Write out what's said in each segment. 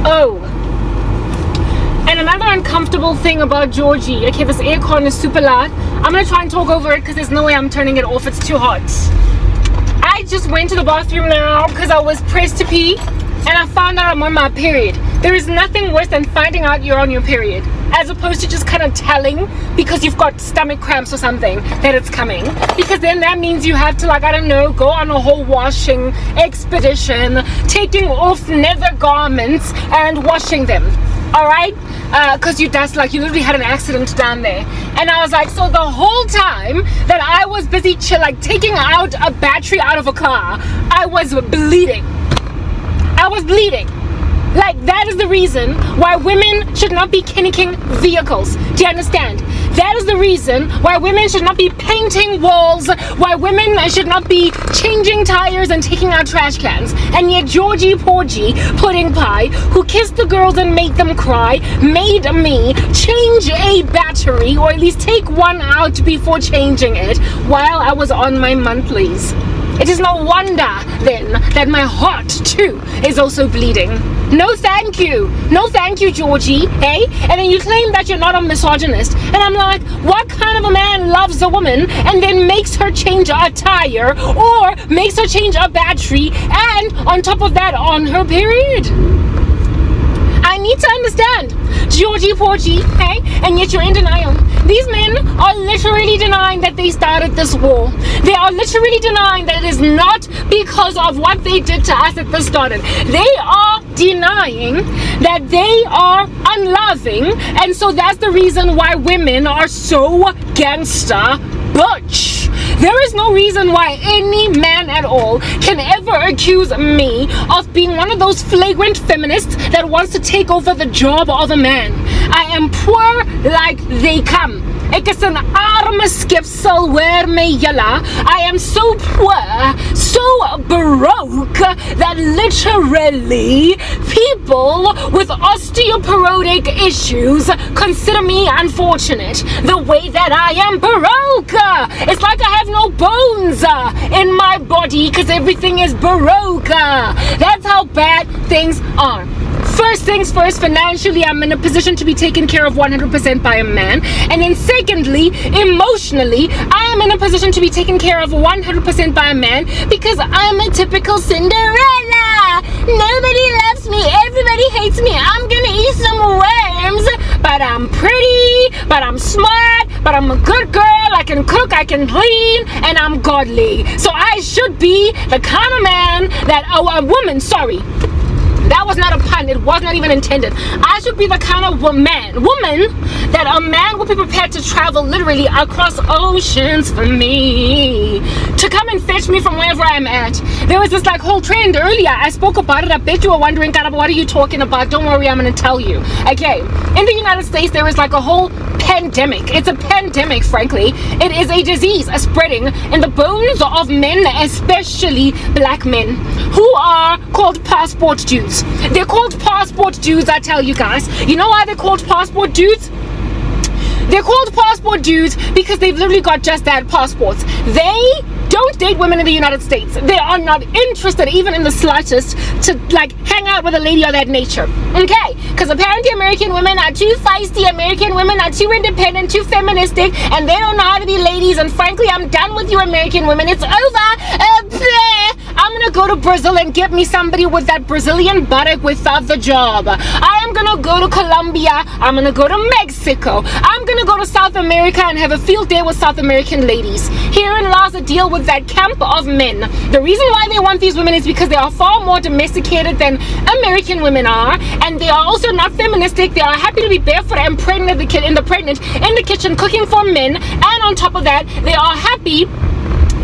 Oh, and another uncomfortable thing about Georgie. Okay, this aircon is super loud. I'm gonna try and talk over it because there's no way I'm turning it off. It's too hot. I just went to the bathroom now because I was pressed to pee, and I found out I'm on my period. There is nothing worse than finding out you're on your period, as opposed to just kind of telling because you've got stomach cramps or something that it's coming, because then that means you have to, like, I don't know, go on a whole washing expedition, taking off nether garments and washing them. All right, because you literally had an accident down there. And I was like, so the whole time that I was busy taking out a battery out of a car, I was bleeding. I was bleeding. Like, that is the reason why women should not be kinnicking vehicles. Do you understand? That is the reason why women should not be painting walls, why women should not be changing tires and taking out trash cans. And yet Georgie Porgy Pudding Pie, who kissed the girls and made them cry, made me change a battery, or at least take one out before changing it, while I was on my monthlies. It is no wonder then that my heart too is also bleeding. No thank you. No thank you, Georgie. Hey? And then you claim that you're not a misogynist. And I'm like, what kind of a man loves a woman and then makes her change a tire or makes her change a battery and on top of that on her period? I need to understand, Georgie Porgy, hey? And yet you're in denial. These men are literally denying that they started this war. They are literally denying that it is not because of what they did to us that this started. They are denying that they are unloving, and so that's the reason why women are so gangster butch. There is no reason why any man at all can ever accuse me of being one of those flagrant feminists that wants to take over the job of a man. I am poor like they come. Ek is an arme skepsel where me jella. I am so poor, so broke that literally people with osteoporotic issues consider me unfortunate. The way that I am broke. It's like I have no bones in my body because everything is broke. That's how bad things are. First things first, financially, I'm in a position to be taken care of 100% by a man. And then secondly, emotionally, I am in a position to be taken care of 100% by a man because I'm a typical Cinderella. Nobody loves me. Everybody hates me. I'm gonna eat some worms. But I'm pretty, but I'm smart, but I'm a good girl. I can cook, I can clean, and I'm godly. So I should be the kind of man that, a woman, sorry. That was not a pun. It was not even intended. I should be the kind of woman that a man will be prepared to travel literally across oceans for me to come and fetch me from wherever I'm at. There was this whole trend earlier. I spoke about it. I bet you were wondering, God, what are you talking about? Don't worry, I'm going to tell you. Okay, in the United States, there is a whole pandemic. It's a pandemic, frankly. It is a disease spreading in the bones of men, especially black men, who are called passport dudes. They're called passport dudes, I tell you guys. You know why they're called passport dudes? They're called passport dudes because they've literally got just that, passports. They don't date women in the United States. They are not interested even in the slightest to hang out with a lady of that nature. Okay, because apparently American women are too feisty, American women are too independent, too feministic, and they don't know how to be ladies. And frankly, I'm done with you American women. It's over. I'm gonna go to Brazil and get me somebody with that Brazilian buttock without the job. I am gonna go to Colombia. I'm gonna go to Mexico. I'm gonna go to South America and have a field day with South American ladies. Herein lies a deal with that camp of men. The reason why they want these women is because they are far more domesticated than American women are, and they are also not feministic. They are happy to be barefoot and pregnant in the kitchen cooking for men, and on top of that, they are happy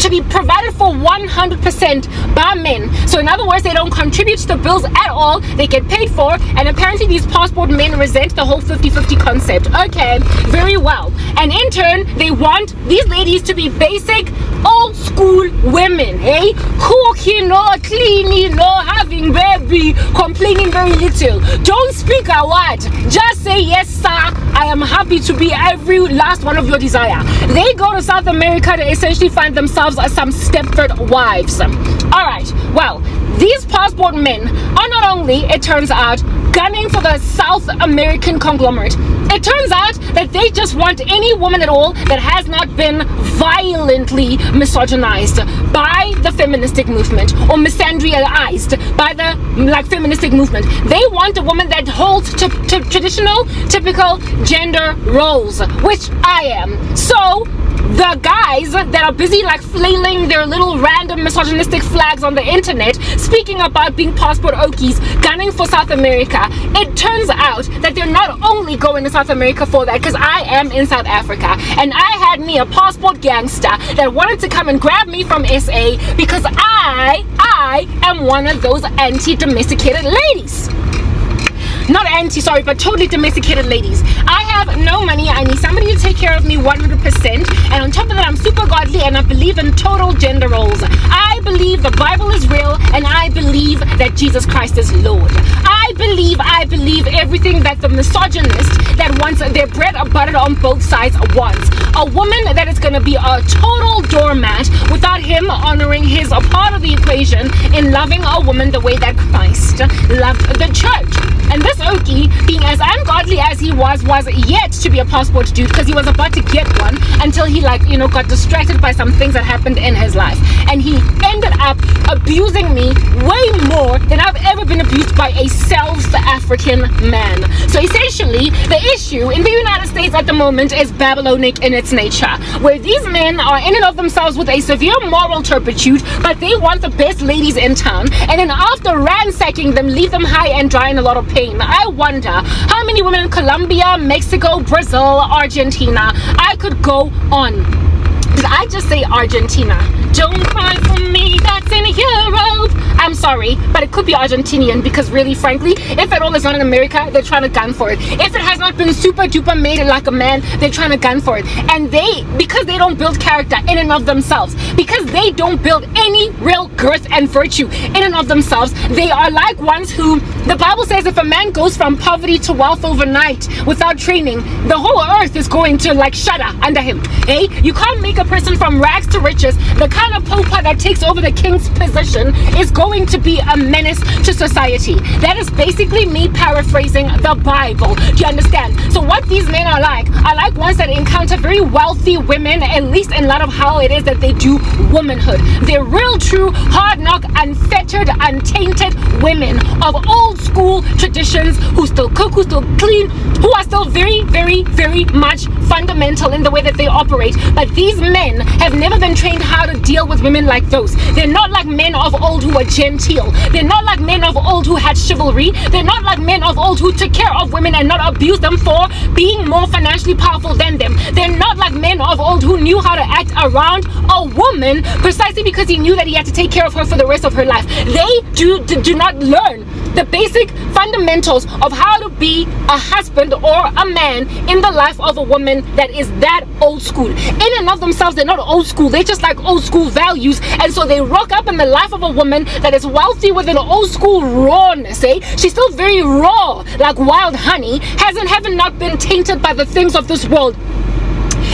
to be provided for 100% by men. So in other words, they don't contribute to the bills at all. They get paid for, and apparently these passport men resent the whole 50-50 concept. Okay, very well. And in turn, they want these ladies to be basic old school women, eh? Cooking, no cleaning, no having baby, complaining very little. Don't speak a word. Just say, yes sir, I am happy to be every last one of your desire. They go to South America to essentially find themselves some Stepford wives. All right, well, these passport men are not only, it turns out, gunning for the South American conglomerate. It turns out that they just want any woman at all that has not been violently misogynized by the feministic movement or misandriaized by the feministic movement. They want a woman that holds to traditional, typical gender roles, which I am. So the guys that are busy flailing their little random misogynistic flags on the internet, speaking about being passport okies, gunning for South America, it turns out that they're not only going to South America for that, because I am in South Africa and I had me a passport gangster that wanted to come and grab me from SA because I am one of those anti-domesticated ladies. Not anti, sorry, but totally domesticated ladies. I have no money. I need somebody to take care of me 100%. And on top of that, I'm super godly and I believe in total gender roles. I believe the Bible is real and I believe that Jesus Christ is Lord. I believe everything that the misogynist that wants their bread buttered on both sides wants. A woman that is going to be a total doormat without him honoring his part of the equation in loving a woman the way that Christ loved the church. And this Okie, being as ungodly as he was yet to be a passport dude, because he was about to get one until he got distracted by some things that happened in his life, and he ended up abusing me way more than I've ever been abused by a South African man. So essentially, the issue in the United States at the moment is Babylonic in its nature, where these men are in and of themselves with a severe moral turpitude, but they want the best ladies in town, and then after ransacking them, leave them high and dry in a lot of pain. I wonder how many women in Colombia, Mexico, Brazil, Argentina, I could go on. Did I just say Argentina? Don't cry for me, that's in Europe. I'm sorry, but it could be Argentinian, because really, frankly, if at all it's not in America, they're trying to gun for it. If it has not been super duper made like a man, they're trying to gun for it. And because they don't build character in and of themselves, because they don't build any real girth and virtue in and of themselves, they are like ones who, the Bible says, if a man goes from poverty to wealth overnight without training, the whole earth is going to shudder under him. Hey, you can't make a person from rags to riches. The kind of popa that takes over the king's position is going to be a menace to society. That is basically me paraphrasing the Bible. Do you understand? So what these men are like ones that encounter very wealthy women, at least in light of how it is that they do womanhood. They're real, true, hard knock, unfettered, untainted women of old school traditions who still cook, who still clean, who are still very, very, very much fundamental in the way that they operate. But these men have never been trained how to deal with women like those. They're not like men of old who were genteel. They're not like men of old who had chivalry. They're not like men of old who took care of women and not abused them for being more financially powerful than them. They're not like men of old who knew how to act around a woman precisely because he knew that he had to take care of her for the rest of her life. They do not learn the basic fundamentals of how to be a husband or a man in the life of a woman that is that old school. In and of themselves, they're not old school. They're just like old school values, and so they rock up in the life of a woman that is wealthy with an old school rawness. She's still very raw, like wild honey, haven't not been tainted by the things of this world.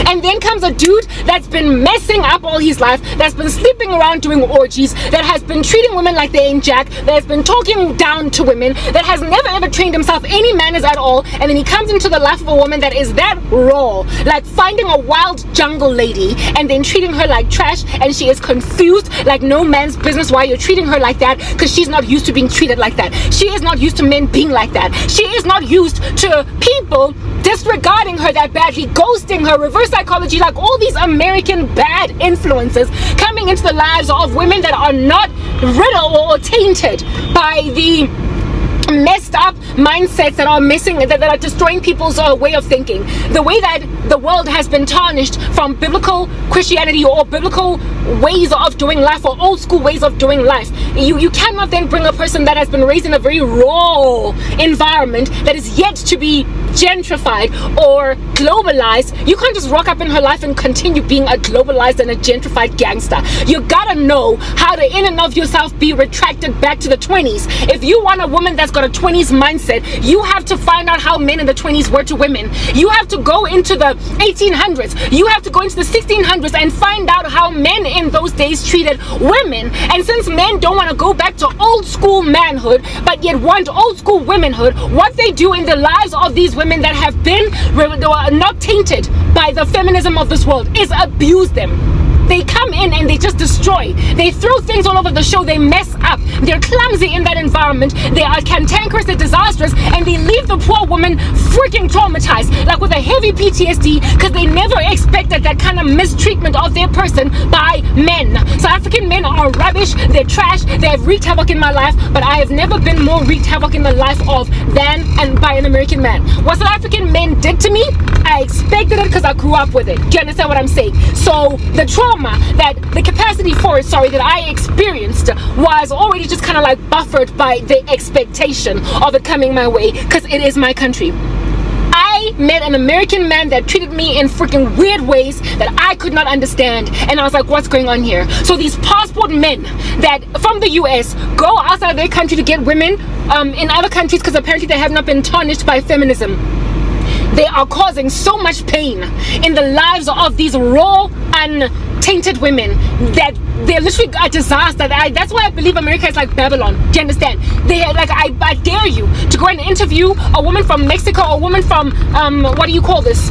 And then comes a dude that's been messing up all his life, that's been sleeping around doing orgies, that has been treating women like they ain't jack, that has been talking down to women, that has never ever trained himself any manners at all, and then he comes into the life of a woman that is that raw, like finding a wild jungle lady and then treating her like trash, and she is confused like no man's business why you're treating her like that, because she's not used to being treated like that. She is not used to men being like that. She is not used to people disregarding her that badly, ghosting her, reverse psychology, like all these American bad influences coming into the lives of women that are not riddled or tainted by the messed up mindsets that are destroying people's way of thinking. The way that the world has been tarnished from biblical Christianity or biblical ways of doing life or old school ways of doing life. You cannot then bring a person that has been raised in a very raw environment environment that is yet to be gentrified or globalized, you can't just rock up in her life and continue being a globalized and a gentrified gangster. You gotta know how to in and of yourself be retracted back to the 20s. If you want a woman that's got a 20s mindset, you have to find out how men in the 20s were to women. You have to go into the 1800s. You have to go into the 1600s and find out how men in those days treated women. And since men don't want to go back to old school manhood but yet want old school womanhood, what they do in the lives of these women that have been not tainted by the feminism of this world is abuse them. They come in and they just destroy. They throw things all over the show. They mess up. They're clumsy in that environment. They are cantankerous, they're disastrous, and they leave the poor woman freaking traumatized, like with a heavy PTSD, because they never expected that kind of mistreatment of their person by men. South African men are rubbish. They're trash. They have wreaked havoc in my life, but I have never been more wreaked havoc in the life of than and by an American man. What South African men did to me, I expected it because I grew up with it. Do you understand what I'm saying? So the trauma that the capacity for it, that I experienced was already just kind of like buffered by the expectation of it coming my way, because it is my country. I met an American man that treated me in freaking weird ways that I could not understand, and I was like, what's going on here? So these passport men that from the US go outside their country to get women in other countries because apparently they have not been tarnished by feminism. They are causing so much pain in the lives of these raw, untainted women that they're literally a disaster. That's why I believe America is like Babylon. Do you understand? They like, I dare you to go and interview a woman from Mexico, a woman from what do you call this?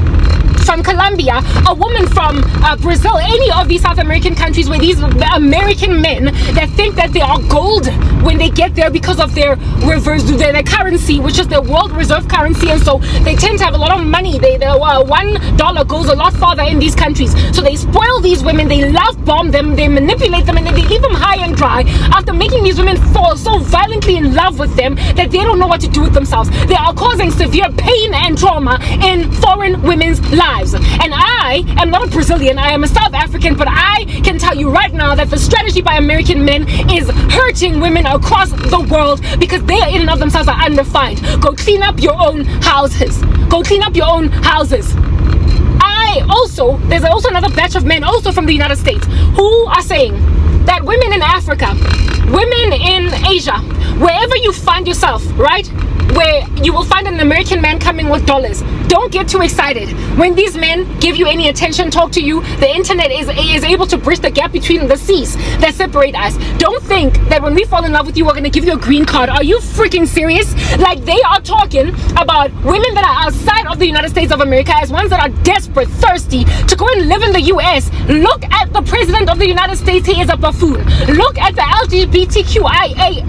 From Colombia, a woman from Brazil, any of these South American countries where these American men that think that they are gold when they get there because of their their currency, which is their world reserve currency, and so they tend to have a lot of money. $1 goes a lot farther in these countries. So they spoil these women, they love bomb them, they manipulate them, and then they leave them high and dry after making these women fall so violently in love with them that they don't know what to do with themselves. They are causing severe pain and trauma in foreign women's lives. And I am not a Brazilian, I am a South African, but I can tell you right now that the strategy by American men is hurting women across the world because they in and of themselves are unrefined. Go clean up your own houses. Go clean up your own houses. There's also another batch of men also from the United States who are saying that women in Africa, women in Asia, wherever you find yourself, right, where you will find an American man coming with dollars, don't get too excited. When these men give you any attention, talk to you, the internet is able to bridge the gap between the seas that separate us. Don't think that when we fall in love with you, we're going to give you a green card. Are you freaking serious? Like, they are talking about women that are outside of the United States of America as ones that are desperate, thirsty to go and live in the US. Look at the president of the United States. He is a buffoon. Look at the LGBTQIA++,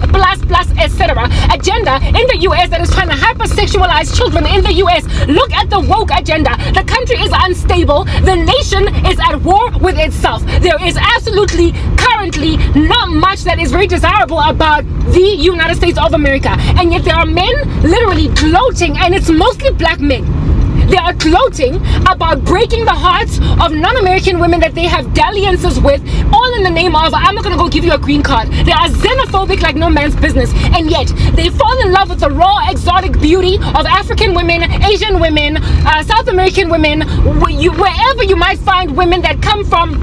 etc. agenda in the US that is trying to hypersexualize children in the US. Look at the woke agenda. The country is unstable. The nation is at war with itself. There is absolutely currently not much that is very desirable about the United States of America, and yet there are men literally gloating, and it's mostly black men. They are gloating about breaking the hearts of non-American women that they have dalliances with, all in the name of, I'm not going to go give you a green card. They are xenophobic like no man's business, and yet they fall in love with the raw, exotic beauty of African women, Asian women, South American women, wherever you might find women that come from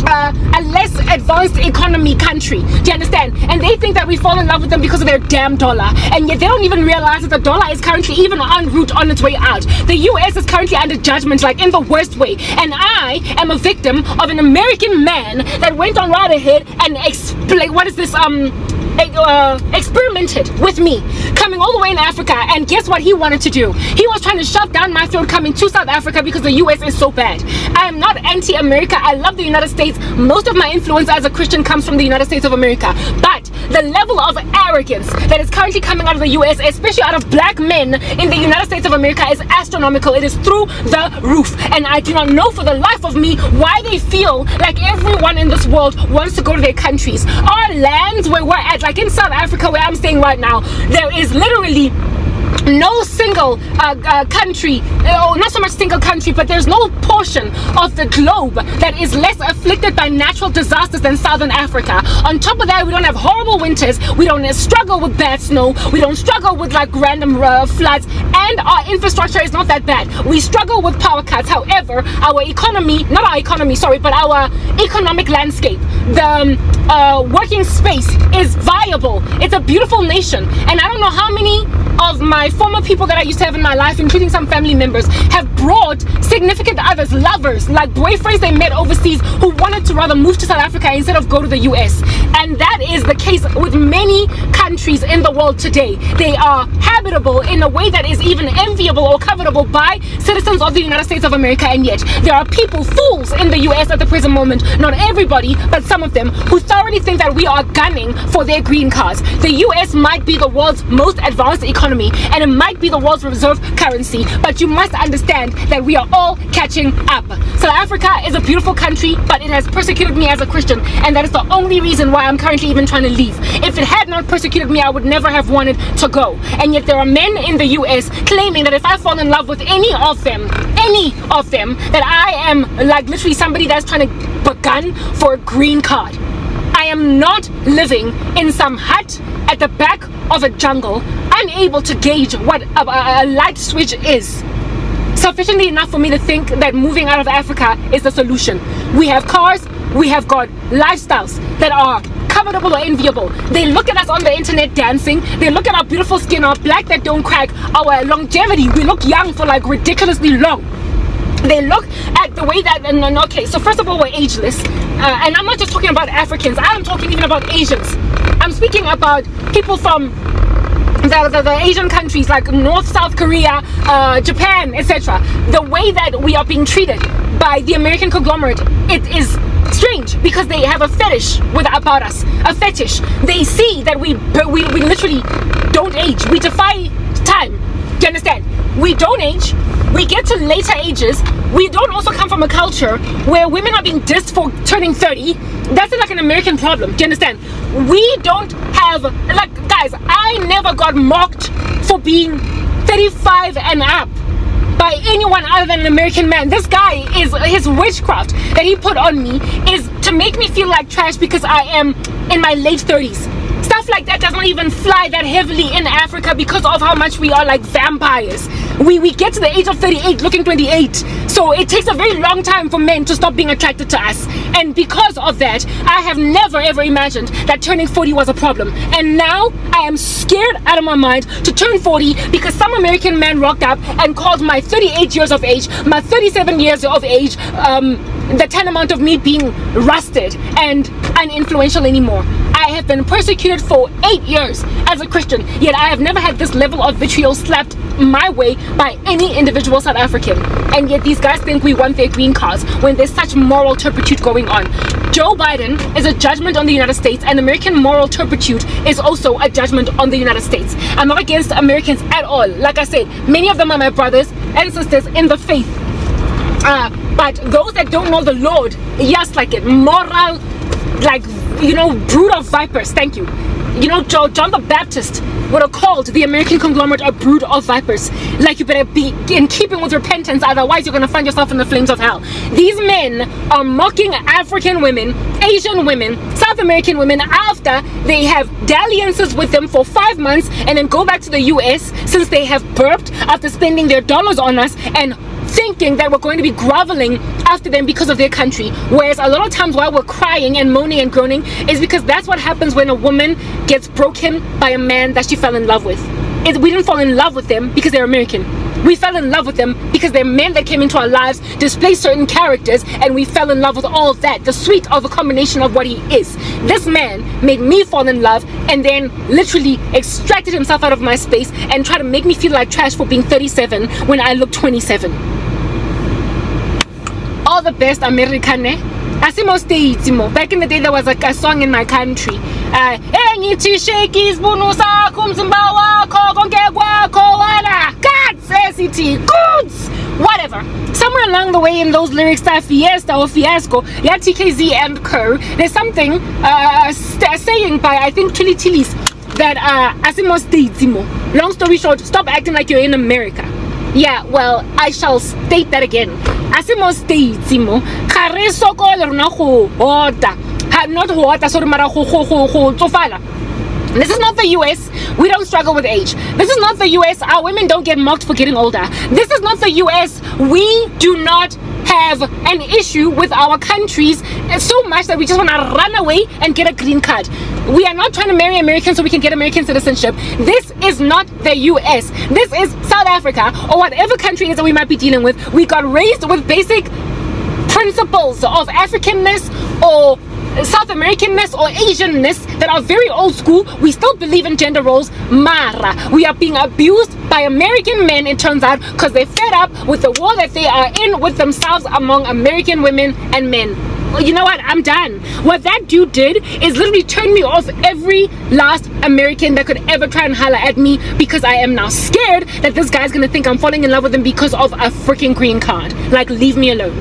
a less advanced economy country. Do you understand? And they think that we fall in love with them because of their damn dollar, and yet they don't even realize that the dollar is currently even en route on its way out. The US is currently under judgment, like in the worst way, and I am a victim of an American man that went on right ahead and experimented with me coming all the way in Africa, and guess what he wanted to do? He was trying to shove down my throat coming to South Africa because the US is so bad. I am not anti-America. I love the United States. Most of my influence as a Christian comes from the United States of America, but the level of arrogance that is currently coming out of the US, especially out of black men in the United States of America, is astronomical. It is through the roof, and I do not know for the life of me why they feel like everyone in this world wants to go to their countries. Our lands where we're at, like in South Africa where I'm staying right now, there is literally no single country, not so much single country, but there's no portion of the globe that is less afflicted by natural disasters than Southern Africa. On top of that, we don't have horrible winters, we don't struggle with bad snow, we don't struggle with like random floods, and our infrastructure is not that bad. We struggle with power cuts. However, our economy, not our economy, sorry, but our economic landscape, the working space is viable. It's a beautiful nation, and I don't know how many of my former people that I used to have in my life, including some family members, have brought significant others, lovers, like boyfriends they met overseas who wanted to rather move to South Africa instead of go to the US. And that is the case with many countries in the world today. They are habitable in a way that is even enviable or covetable by citizens of the United States of America, and yet there are people, fools in the US at the present moment, not everybody, but some of them, who thoroughly think that we are gunning for their green cards. The US might be the world's most advanced economy, and it might be the world's reserve currency, but you must understand that we are all catching up. South Africa is a beautiful country, but it has persecuted me as a Christian, and that is the only reason why I'm currently even trying to leave. If it had not persecuted me, I would never have wanted to go. And yet there are men in the US claiming that if I fall in love with any of them, that I am like literally somebody that's trying to gun for a green card. I am not living in some hut at the back of a jungle, unable to gauge what a light switch is. Sufficiently enough for me to think that moving out of Africa is the solution. We have cars, we have got lifestyles that are covetable or enviable. They look at us on the internet dancing, they look at our beautiful skin, our black that don't crack, our longevity, we look young for like ridiculously long. They look at the way that, and okay, so first of all, we're ageless, and I'm not just talking about Africans, I'm talking even about Asians. I'm speaking about people from the Asian countries like North, South Korea, Japan, etc. The way that we are being treated by the American conglomerate, it is strange, because they have a fetish about us, a fetish. They see that we literally don't age, we defy time. Do you understand? We don't age, we get to later ages, we don't also come from a culture where women are being dissed for turning 30. That's like an American problem. Do you understand? We don't have, like, guys, I never got mocked for being 35 and up by anyone other than an American man. This guy, is his witchcraft that he put on me is to make me feel like trash because I am in my late 30s. Stuff like that doesn't even fly that heavily in Africa because of how much we are like vampires. We get to the age of 38 looking 28, so it takes a very long time for men to stop being attracted to us. And because of that, I have never ever imagined that turning 40 was a problem, and now I am scared out of my mind to turn 40 because some American man rocked up and called my 38 years of age, my 37 years of age, the tantamount of me being rusted and uninfluential anymore. I have been persecuted for 8 years as a Christian, yet I have never had this level of vitriol slapped my way by any individual South African. And yet these guys think we want their green cards when there's such moral turpitude going on. Joe Biden is a judgment on the United States, and American moral turpitude is also a judgment on the United States. I'm not against Americans at all. Like I said, many of them are my brothers and sisters in the faith. But those that don't know the Lord, yes, like it, moral, like, you know, brood of vipers. Thank you. You know, John the Baptist would have called the American conglomerate a brood of vipers. Like, you better be in keeping with repentance, otherwise you're going to find yourself in the flames of hell. These men are mocking African women, Asian women, South American women after they have dalliances with them for 5 months and then go back to the US since they have burped after spending their dollars on us and thinking that we're going to be groveling after them because of their country. Whereas a lot of times why we're crying and moaning and groaning is because that's what happens when a woman gets broken by a man that she fell in love with. We didn't fall in love with them because they're American. We fell in love with them because they're men that came into our lives, display certain characters, and we fell in love with all that, the sweet of a combination of what he is. This man made me fall in love and then literally extracted himself out of my space and tried to make me feel like trash for being 37 when I look 27. All the best, American. Asimo States. Back in the day, there was a song in my country. God says it. Goods. Whatever. Somewhere along the way in those lyrics, that fiesta or fiasco, yeah, TKZ and Co. There's something saying by, I think, Chili Chili's. that asimo states mo. Long story short, stop acting like you're in America. Yeah, well, I shall state that again. Asimo states mo. Kare sokole rona go hota. Not hota, sorry mara go tsofala. This is not the US. We don't struggle with age. This is not the US. Our women don't get mocked for getting older. This is not the US. We do not have an issue with our countries so much that we just want to run away and get a green card. We are not trying to marry Americans so we can get American citizenship. This is not the US. This is South Africa, or whatever country it is that we might be dealing with. We got raised with basic principles of Africanness or South Americanness or Asianness that are very old school. We still believe in gender roles. Mara, we are being abused by American men, it turns out, because they're fed up with the war that they are in with themselves among American women and men. Well, you know what? I'm done. What that dude did is literally turn me off every last American that could ever try and holler at me, because I am now scared that this guy's gonna think I'm falling in love with him because of a freaking green card. Like, leave me alone.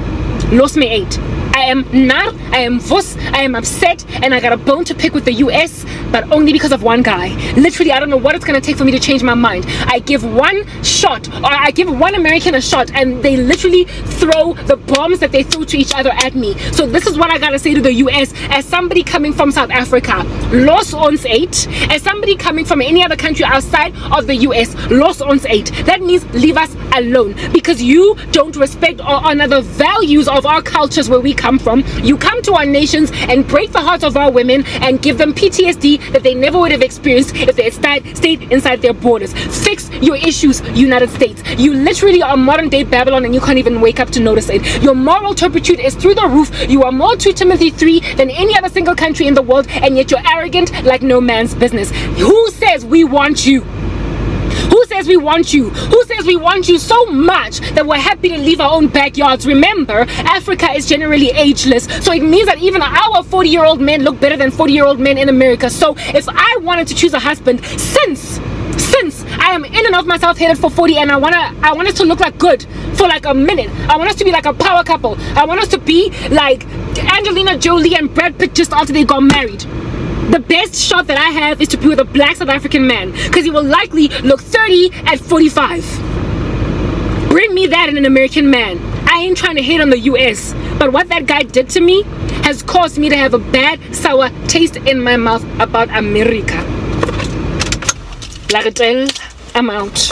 Lost me 8. I am not, I am vos, I am upset, and I got a bone to pick with the US, but only because of one guy. Literally, I don't know what it's gonna take for me to change my mind. I give one shot, or I give one American a shot, and they literally throw the bombs that they throw to each other at me. So this is what I gotta say to the US, as somebody coming from South Africa, los ons 8. As somebody coming from any other country outside of the US, los ons 8. That means leave us alone, because you don't respect or honor the values of our cultures where we come from. You come to our nations and break the hearts of our women and give them PTSD that they never would have experienced if they had stayed inside their borders. Fix your issues, United States. You literally are modern day Babylon and you can't even wake up to notice it. Your moral turpitude is through the roof. You are more 2 Timothy 3 than any other single country in the world, and yet you're arrogant like no man's business. Who says we want you? Who says we want you? Who says we want you so much that we're happy to leave our own backyards? Remember, Africa is generally ageless, so it means that even our 40-year-old men look better than 40-year-old men in America. So if I wanted to choose a husband, since I am in and of myself headed for 40, and I want us to look like good for like a minute. I want us to be like a power couple. I want us to be like Angelina Jolie and Brad Pitt just after they got married. The best shot that I have is to be with a black South African man, because he will likely look 30 at 45. Bring me that in an American man. I ain't trying to hate on the US, but what that guy did to me has caused me to have a bad, sour taste in my mouth about America. I'm out.